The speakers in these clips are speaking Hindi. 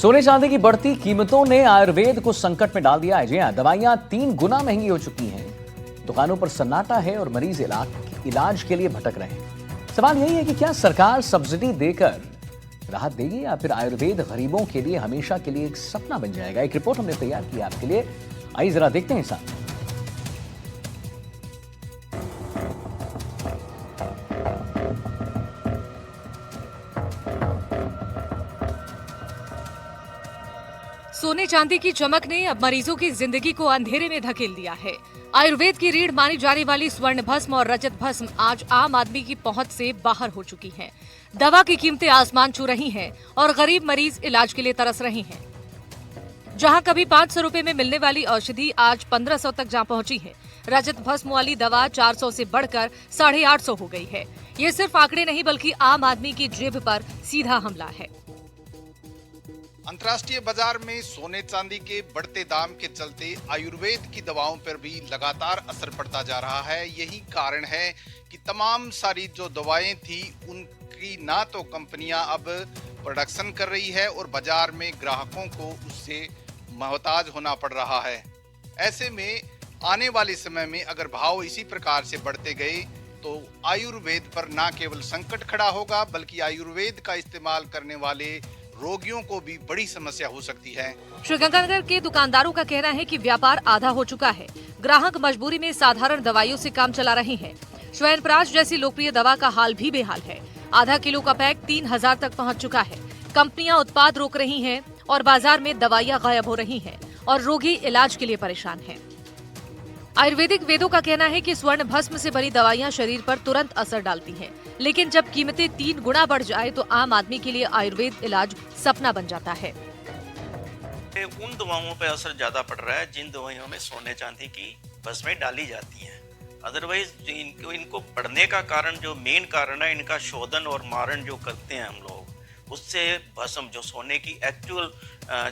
सोने चांदी की बढ़ती कीमतों ने आयुर्वेद को संकट में डाल दिया है। जी हां, दवाइयां 3 गुना महंगी हो चुकी हैं। दुकानों पर सन्नाटा है और मरीज इलाज के लिए भटक रहे हैं। सवाल यही है कि क्या सरकार सब्सिडी देकर राहत देगी या फिर आयुर्वेद गरीबों के लिए हमेशा के लिए एक सपना बन जाएगा। एक रिपोर्ट हमने तैयार की आपके लिए, आइए जरा देखते हैं साथ। सोने चांदी की चमक ने अब मरीजों की जिंदगी को अंधेरे में धकेल दिया है। आयुर्वेद की रीढ़ मानी जाने वाली स्वर्ण भस्म और रजत भस्म आज आम आदमी की पहुंच से बाहर हो चुकी हैं। दवा की कीमतें आसमान छू रही हैं और गरीब मरीज इलाज के लिए तरस रहे हैं। जहां कभी 500 रुपए में मिलने वाली औषधि आज 1500 तक जा पहुंची है। रजत भस्म वाली दवा 400 से बढ़कर 850 हो गई है। ये सिर्फ आंकड़े नहीं बल्कि आम आदमी की जेब पर सीधा हमला है। अंतर्राष्ट्रीय बाजार में सोने चांदी के बढ़ते दाम के चलते आयुर्वेद की दवाओं पर भी लगातार असर पड़ता जा रहा है। यही कारण है कि तमाम सारी जो दवाएं थी उनकी ना तो कंपनियां अब प्रोडक्शन कर रही है और बाजार में ग्राहकों को उससे मोहताज होना पड़ रहा है। ऐसे में आने वाले समय में अगर भाव इसी प्रकार से बढ़ते गए तो आयुर्वेद पर ना केवल संकट खड़ा होगा बल्कि आयुर्वेद का इस्तेमाल करने वाले रोगियों को भी बड़ी समस्या हो सकती है। श्रीगंगानगर के दुकानदारों का कहना है कि व्यापार आधा हो चुका है। ग्राहक मजबूरी में साधारण दवाइयों से काम चला रहे हैं। च्यवनप्राश जैसी लोकप्रिय दवा का हाल भी बेहाल है। आधा किलो का पैक 3000 तक पहुंच चुका है। कंपनियां उत्पाद रोक रही हैं और बाजार में दवाइयां गायब हो रही हैं और रोगी इलाज के लिए परेशान हैं। आयुर्वेदिक वेदों का कहना है कि स्वर्ण भस्म से बनी दवाइयां शरीर पर तुरंत असर डालती हैं, लेकिन जब कीमतें 3 गुना बढ़ जाए तो आम आदमी के लिए आयुर्वेद इलाज सपना बन जाता है। उन दवाओं पर असर ज्यादा पड़ रहा है जिन दवाइयों में सोने चांदी की भस्में डाली जाती हैं। अदरवाइज इनको बढ़ने का कारण जो मेन कारण है, इनका शोधन और मारण जो करते हैं हम लोग, उससे भस्म जो सोने की एक्चुअल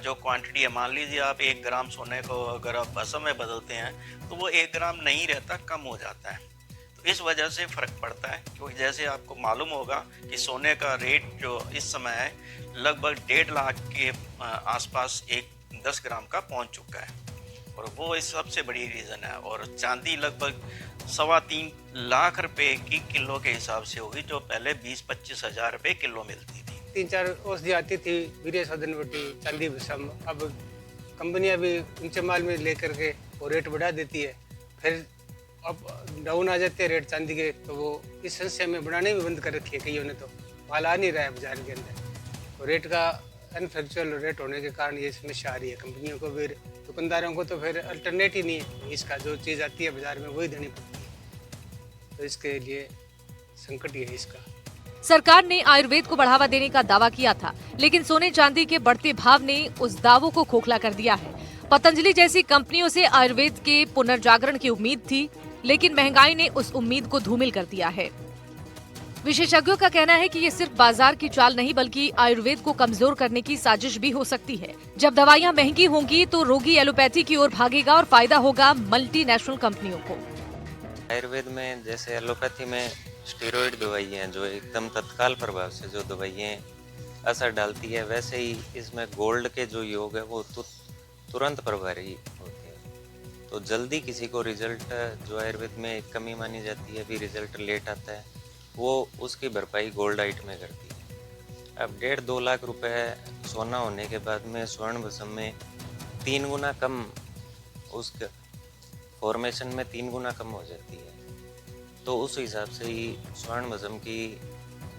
जो क्वांटिटी है, मान लीजिए आप 1 ग्राम सोने को अगर आप भस्म में बदलते हैं तो वो 1 ग्राम नहीं रहता, कम हो जाता है। तो इस वजह से फ़र्क पड़ता है, क्योंकि जैसे आपको मालूम होगा कि सोने का रेट जो इस समय है लगभग 1.5 लाख के आसपास 10 ग्राम का पहुंच चुका है और वो इस सबसे बड़ी रीज़न है। और चांदी लगभग 3.25 लाख रुपए की किलो के हिसाब से होगी, जो पहले 20-25 हज़ार रुपये किलो मिलती थी। 3-4 औषधि आती थी, वीर्य शोधन वटी, चांदी भस्म। अब कंपनियां भी ऊंचे माल में लेकर के वो रेट बढ़ा देती है, फिर अब डाउन आ जाते हैं रेट चांदी के, तो वो इस संशय में बढ़ाने भी बंद कर रखी है। कईयों ने तो माल आ नहीं रहा है बाजार के अंदर, तो रेट का अनफैक्चुअल रेट होने के कारण ये समस्या आ रही है कंपनियों को भी। दुकानदारों को तो फिर अल्टरनेट ही नहीं है, इसका जो चीज़ आती है बाजार में वही देनी पड़ती है, तो इसके लिए संकट ही है इसका। सरकार ने आयुर्वेद को बढ़ावा देने का दावा किया था, लेकिन सोने चांदी के बढ़ते भाव ने उस दावों को खोखला कर दिया है। पतंजलि जैसी कंपनियों से आयुर्वेद के पुनर्जागरण की उम्मीद थी, लेकिन महंगाई ने उस उम्मीद को धूमिल कर दिया है। विशेषज्ञों का कहना है कि ये सिर्फ बाजार की चाल नहीं बल्कि आयुर्वेद को कमजोर करने की साजिश भी हो सकती है। जब दवाइयां महंगी होंगी तो रोगी एलोपैथी की ओर भागेगा और फायदा होगा मल्टीनेशनल कंपनियों को। आयुर्वेद में जैसे एलोपैथी में स्टेरॉइड दवाइयाँ जो एकदम तत्काल प्रभाव से जो दवाइयाँ असर डालती है, वैसे ही इसमें गोल्ड के जो योग है वो तुरंत प्रभावी होते हैं। तो जल्दी किसी को रिजल्ट, जो आयुर्वेद में एक कमी मानी जाती है, भी रिजल्ट लेट आता है, वो उसकी भरपाई गोल्ड आइट में करती है। अब 1.5-2 लाख रुपए सोना होने के बाद में स्वर्ण भस्म में 3 गुना कम, उसके फॉर्मेशन में 3 गुना कम हो जाती है। तो उस हिसाब से ही स्वर्ण भस्म की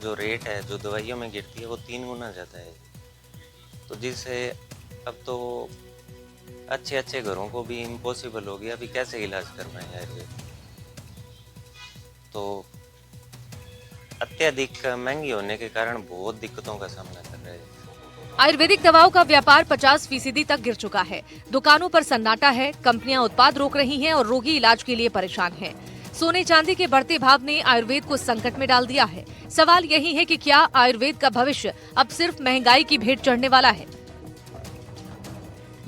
जो रेट है, जो दवाइयों में गिरती है, वो 3 गुना ज़्यादा है। तो जिससे अब तो अच्छे घरों को भी इम्पॉसिबल हो गया, अभी कैसे इलाज कर पाएंगे आयुर्वेद। तो अत्यधिक महंगी होने के कारण बहुत दिक्कतों का सामना कर रहे हैं। आयुर्वेदिक दवाओं का व्यापार 50% तक गिर चुका है। दुकानों पर सन्नाटा है, कंपनियां उत्पाद रोक रही हैं और रोगी इलाज के लिए परेशान हैं। सोने चांदी के बढ़ते भाव ने आयुर्वेद को संकट में डाल दिया है। सवाल यही है कि क्या आयुर्वेद का भविष्य अब सिर्फ महंगाई की भेंट चढ़ने वाला है।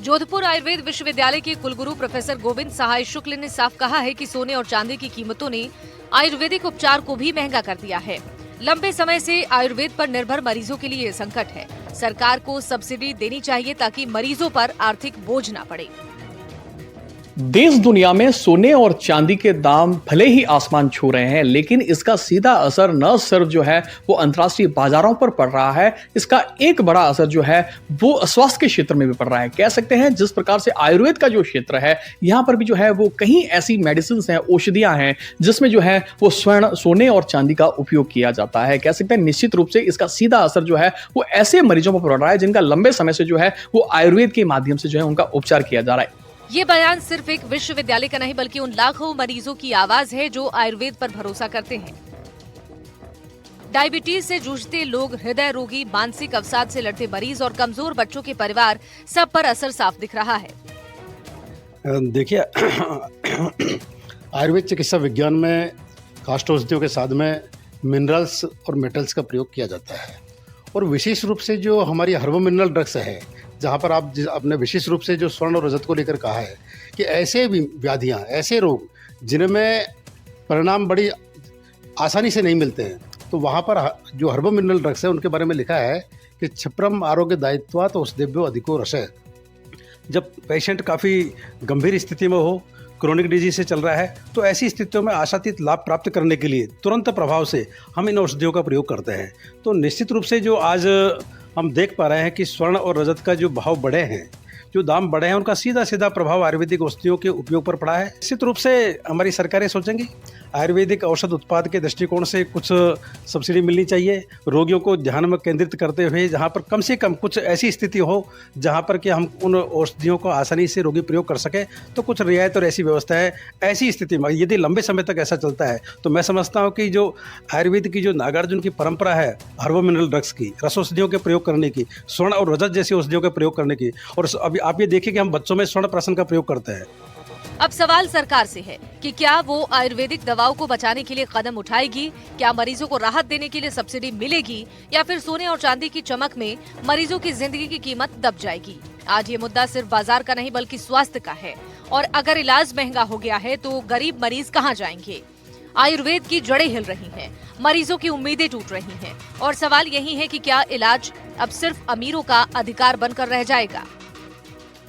जोधपुर आयुर्वेद विश्वविद्यालय के कुलगुरु प्रोफेसर गोविंद सहाय शुक्ल ने साफ कहा है कि सोने और चांदी की कीमतों ने आयुर्वेदिक उपचार को भी महंगा कर दिया है। लंबे समय से आयुर्वेद पर निर्भर मरीजों के लिए ये संकट है। सरकार को सब्सिडी देनी चाहिए ताकि मरीजों पर आर्थिक बोझ न पड़े। देश दुनिया में सोने और चांदी के दाम भले ही आसमान छू रहे हैं, लेकिन इसका सीधा असर न सिर्फ जो है वो अंतर्राष्ट्रीय बाजारों पर पड़ रहा है, इसका एक बड़ा असर जो है वो स्वास्थ्य के क्षेत्र में भी पड़ रहा है। कह सकते हैं जिस प्रकार से आयुर्वेद का जो क्षेत्र है, यहां पर भी जो है वो कहीं ऐसी मेडिसिन हैं, औषधियां हैं, जिसमें जो है वो स्वर्ण, सोने और चांदी का उपयोग किया जाता है। कह सकते हैं निश्चित रूप से इसका सीधा असर जो है वो ऐसे मरीजों पर पड़ रहा है जिनका लंबे समय से जो है वो आयुर्वेद के माध्यम से जो है उनका उपचार किया जा रहा है। ये बयान सिर्फ एक विश्वविद्यालय का नहीं बल्कि उन लाखों मरीजों की आवाज है जो आयुर्वेद पर भरोसा करते हैं। डायबिटीज से जूझते लोग, हृदय रोगी, मानसिक अवसाद से लड़ते मरीज और कमजोर बच्चों के परिवार, सब पर असर साफ दिख रहा है। देखिए आयुर्वेद चिकित्सा विज्ञान में काष्ठ औषधियों के साथ में मिनरल्स और मेटल्स का प्रयोग किया जाता है, और विशेष रूप से जो हमारी हर्बल मिनरल ड्रग्स है, जहाँ पर आपने विशेष रूप से जो स्वर्ण और रजत को लेकर कहा है कि ऐसे भी व्याधियाँ, ऐसे रोग जिनमें परिणाम बड़ी आसानी से नहीं मिलते हैं, तो वहाँ पर जो हर्बल मिनरल ड्रग्स है उनके बारे में लिखा है कि क्षिप्रम आरोग्य दायित्वात् औषधेभ्यो अधिको रसः। जब पेशेंट काफ़ी गंभीर स्थिति में हो, क्रोनिक डिजीज से चल रहा है, तो ऐसी स्थितियों में आशातीत लाभ प्राप्त करने के लिए तुरंत प्रभाव से हम इन औषधियों का प्रयोग करते हैं। तो निश्चित रूप से जो आज हम देख पा रहे हैं कि स्वर्ण और रजत का जो भाव बढ़े हैं, जो दाम बढ़े हैं, उनका सीधा सीधा प्रभाव आयुर्वेदिक औषधियों के उपयोग पर पड़ा है। निश्चित रूप से हमारी सरकारें सोचेंगी आयुर्वेदिक औषध उत्पाद के दृष्टिकोण से कुछ सब्सिडी मिलनी चाहिए, रोगियों को ध्यान में केंद्रित करते हुए, जहाँ पर कम से कम कुछ ऐसी स्थिति हो जहाँ पर कि हम उन औषधियों को आसानी से रोगी प्रयोग कर सके, तो कुछ रियायत और ऐसी व्यवस्था है। ऐसी स्थिति में यदि लंबे समय तक ऐसा चलता है तो मैं समझता हूँ कि जो आयुर्वेद की जो नागार्जुन की परंपरा है हर्बल मिनरल ड्रग्स की, रस औषधियों के प्रयोग करने की, स्वर्ण और रजत जैसी औषधियों के प्रयोग करने की, और अभी आप ये देखिए कि हम बच्चों में स्वर्ण प्राशन का प्रयोग करते हैं। अब सवाल सरकार से है कि क्या वो आयुर्वेदिक दवाओं को बचाने के लिए कदम उठाएगी, क्या मरीजों को राहत देने के लिए सब्सिडी मिलेगी, या फिर सोने और चांदी की चमक में मरीजों की जिंदगी की कीमत दब जाएगी। आज ये मुद्दा सिर्फ बाजार का नहीं बल्कि स्वास्थ्य का है, और अगर इलाज महंगा हो गया है तो गरीब मरीज कहाँ जाएंगे। आयुर्वेद की जड़ें हिल रही हैं, मरीजों की उम्मीदें टूट रही हैं, और सवाल यही है कि क्या इलाज अब सिर्फ अमीरों का अधिकार बनकर रह जाएगा।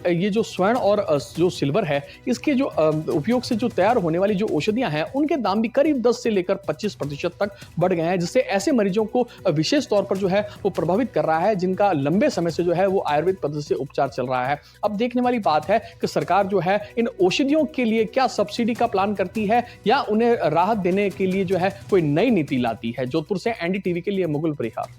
ये जो स्वर्ण और जो सिल्वर है, इसके जो उपयोग से जो तैयार होने वाली जो औषधियां हैं, उनके दाम भी करीब 10 से लेकर 25% तक बढ़ गए हैं, जिससे ऐसे मरीजों को विशेष तौर पर जो है वो प्रभावित कर रहा है, जिनका लंबे समय से जो है वो आयुर्वेद पद्धति से उपचार चल रहा है। अब देखने वाली बात है कि सरकार जो है इन औषधियों के लिए क्या सब्सिडी का प्लान करती है, या उन्हें राहत देने के लिए जो है कोई नई नीति लाती है। जोधपुर से NDTV के लिए मुकुल परिहार।